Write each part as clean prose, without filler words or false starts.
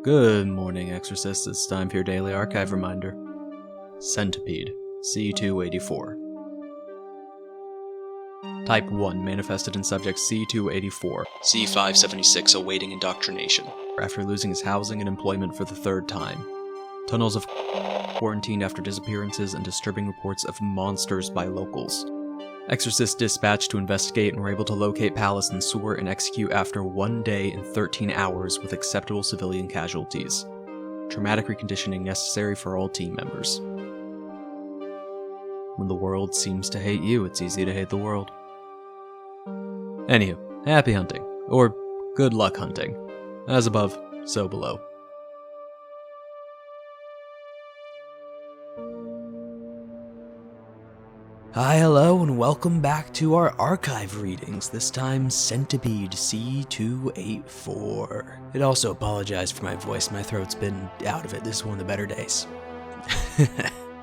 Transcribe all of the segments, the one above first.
Good morning, Exorcists. It's time for your daily archive reminder. Centipede, C284. Type 1 manifested in subject C284, C576 awaiting indoctrination, after losing his housing and employment for the third time. Tunnels of quarantined after disappearances and disturbing reports of monsters by locals. Exorcists dispatched to investigate and were able to locate Palace and sewer and execute after 1 day and 13 hours with acceptable civilian casualties. Traumatic reconditioning necessary for all team members. When the world seems to hate you, it's easy to hate the world. Anywho, happy hunting. Or good luck hunting. As above, so below. Hi, hello, and welcome back to our archive readings, this time Centipede C284. I'd also apologize for my voice, my throat's been out of it, this is one of the better days.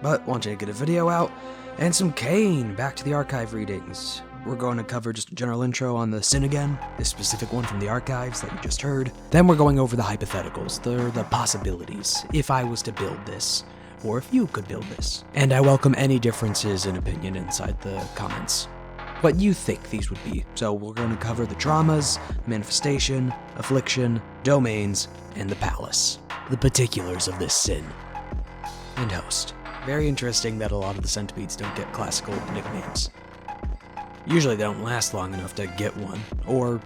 But want you to get a video out, and some CAIN, back to the archive readings. We're going to cover just a general intro on the sin again, this specific one from the archives that you just heard. Then we're going over the hypotheticals, the possibilities, if I was to build this. Or if you could build this. And I welcome any differences in opinion inside the comments. What you think these would be. So we're going to cover the traumas, manifestation, affliction, domains, and the palace. The particulars of this sin. And host. Very interesting that a lot of the centipedes don't get classical nicknames. Usually they don't last long enough to get one. Or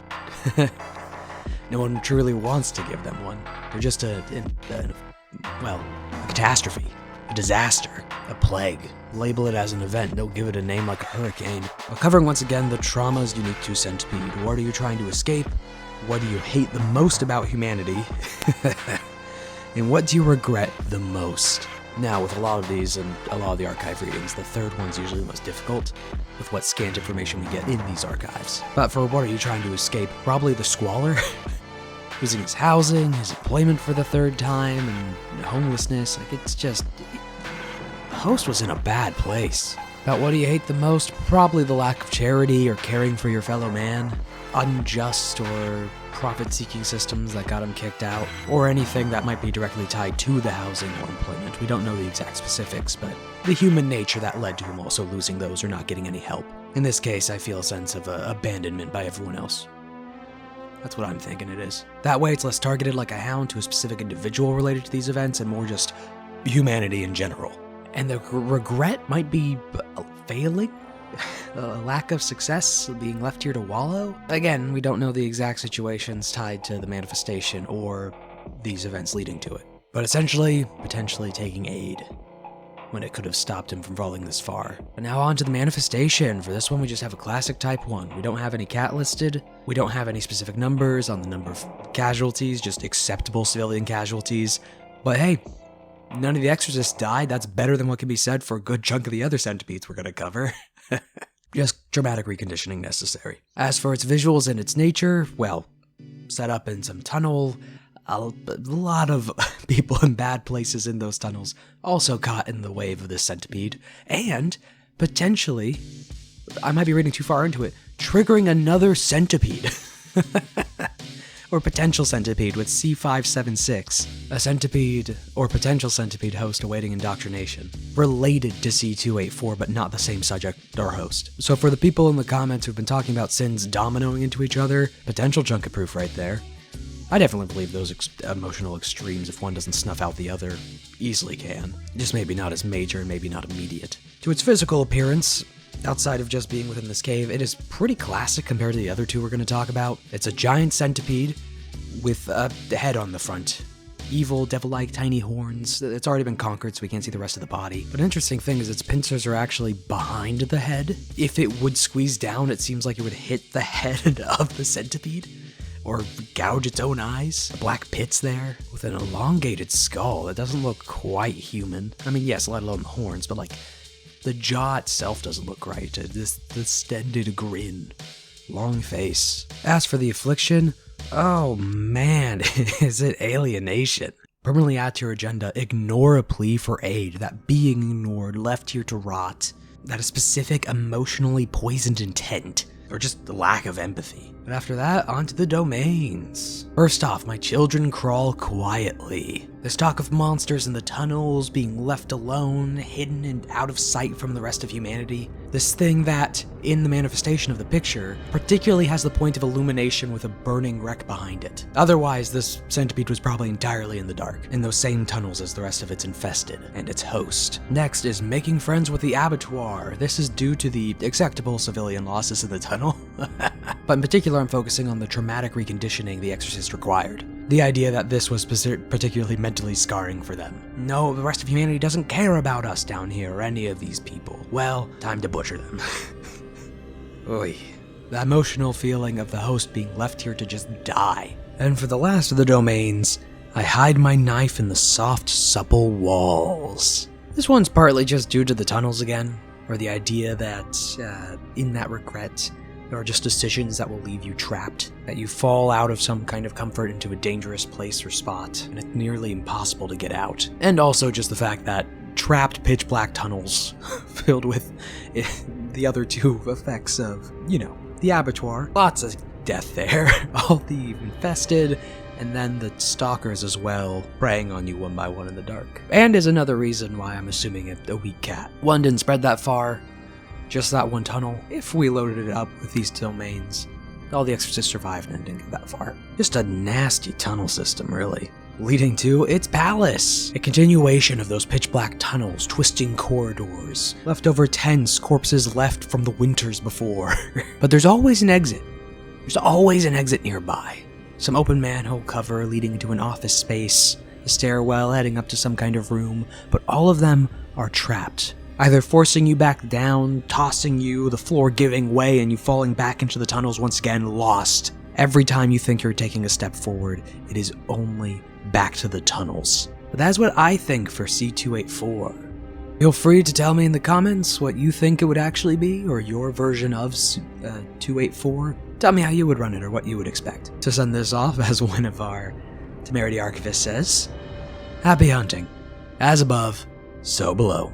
no one truly wants to give them one. They're just a catastrophe. A disaster, a plague. Label it as an event, don't give it a name like a hurricane. We're covering once again the traumas unique to Centipede. What are you trying to escape? What do you hate the most about humanity? And what do you regret the most? Now, with a lot of these and a lot of the archive readings, the third one's usually the most difficult, with what scant information we get in these archives. But for what are you trying to escape? Probably the squalor. Losing his housing, his employment for the third time, and homelessness. Like, it's just... The host was in a bad place. About what do you hate the most? Probably the lack of charity or caring for your fellow man. Unjust or profit-seeking systems that got him kicked out. Or anything that might be directly tied to the housing or employment. We don't know the exact specifics, but the human nature that led to him also losing those or not getting any help. In this case, I feel a sense of abandonment by everyone else. That's what I'm thinking it is. That way it's less targeted like a hound to a specific individual related to these events and more just humanity in general. And the regret might be failing? A lack of success, being left here to wallow? Again, we don't know the exact situations tied to the manifestation or these events leading to it. But essentially, potentially taking aid when it could have stopped him from falling this far. But now on to the manifestation. For this one, we just have a classic type 1. We don't have any cat listed. We don't have any specific numbers on the number of casualties, just acceptable civilian casualties. But hey, none of the Exorcists died. That's better than what can be said for a good chunk of the other centipedes we're going to cover. Just dramatic reconditioning necessary. As for its visuals and its nature, well, set up in some tunnel. A lot of people in bad places in those tunnels also caught in the wave of this centipede, and potentially, I might be reading too far into it, triggering another centipede. Or potential centipede with C576, a centipede or potential centipede host awaiting indoctrination, related to C284 but not the same subject or host. So for the people in the comments who've been talking about sins dominoing into each other, potential chunk of proof right there. I definitely believe those emotional extremes, if one doesn't snuff out the other, easily can. Just maybe not as major and maybe not immediate. To its physical appearance, outside of just being within this cave, it is pretty classic compared to the other two we're going to talk about. It's a giant centipede with a head on the front. Evil, devil-like tiny horns. It's already been conquered, so we can't see the rest of the body. But an interesting thing is its pincers are actually behind the head. If it would squeeze down, it seems like it would hit the head of the centipede. Or gouge its own eyes. Black pits there, with an elongated skull that doesn't look quite human. I mean, yes, let alone the horns, but like, the jaw itself doesn't look right. This distended grin. Long face. As for the affliction, oh man, is it alienation. Permanently add to your agenda, ignore a plea for aid, that being ignored, left here to rot. That a specific emotionally poisoned intent. or just the lack of empathy. But after that, onto the domains. First off, my children crawl quietly. This talk of monsters in the tunnels, being left alone, hidden and out of sight from the rest of humanity. This thing that, in the manifestation of the picture, particularly has the point of illumination with a burning wreck behind it. Otherwise, this centipede was probably entirely in the dark, in those same tunnels as the rest of its infested, and its host. Next is making friends with the abattoir. This is due to the acceptable civilian losses in the tunnel. But in particular, I'm focusing on the traumatic reconditioning the Exorcist required. The idea that this was particularly mentally scarring for them. No, the rest of humanity doesn't care about us down here or any of these people. Well, time to butcher them. Oy. The emotional feeling of the host being left here to just die. And for the last of the domains, I hide my knife in the soft, supple walls. This one's partly just due to the tunnels again, or the idea that, in that regret, there are just decisions that will leave you trapped, that you fall out of some kind of comfort into a dangerous place or spot, and it's nearly impossible to get out. And also just the fact that trapped pitch black tunnels filled with the other two effects of, the abattoir. Lots of death there, all the infested, and then the stalkers as well, preying on you one by one in the dark. And is another reason why I'm assuming a weak cat. One didn't spread that far, just that one tunnel. If we loaded it up with these domains, all the Exorcists survived and didn't get that far. Just a nasty tunnel system, really. Leading to its palace. A continuation of those pitch black tunnels, twisting corridors, leftover tents, corpses left from the winters before. But there's always an exit. There's always an exit nearby. Some open manhole cover leading to an office space, a stairwell heading up to some kind of room, but all of them are trapped. Either forcing you back down, tossing you, the floor giving way, and you falling back into the tunnels once again, lost. Every time you think you're taking a step forward, it is only back to the tunnels. But that's what I think for C284. Feel free to tell me in the comments what you think it would actually be, or your version of 284. Tell me how you would run it, or what you would expect. To send this off, as one of our Temerity Archivists says, happy hunting. As above, so below.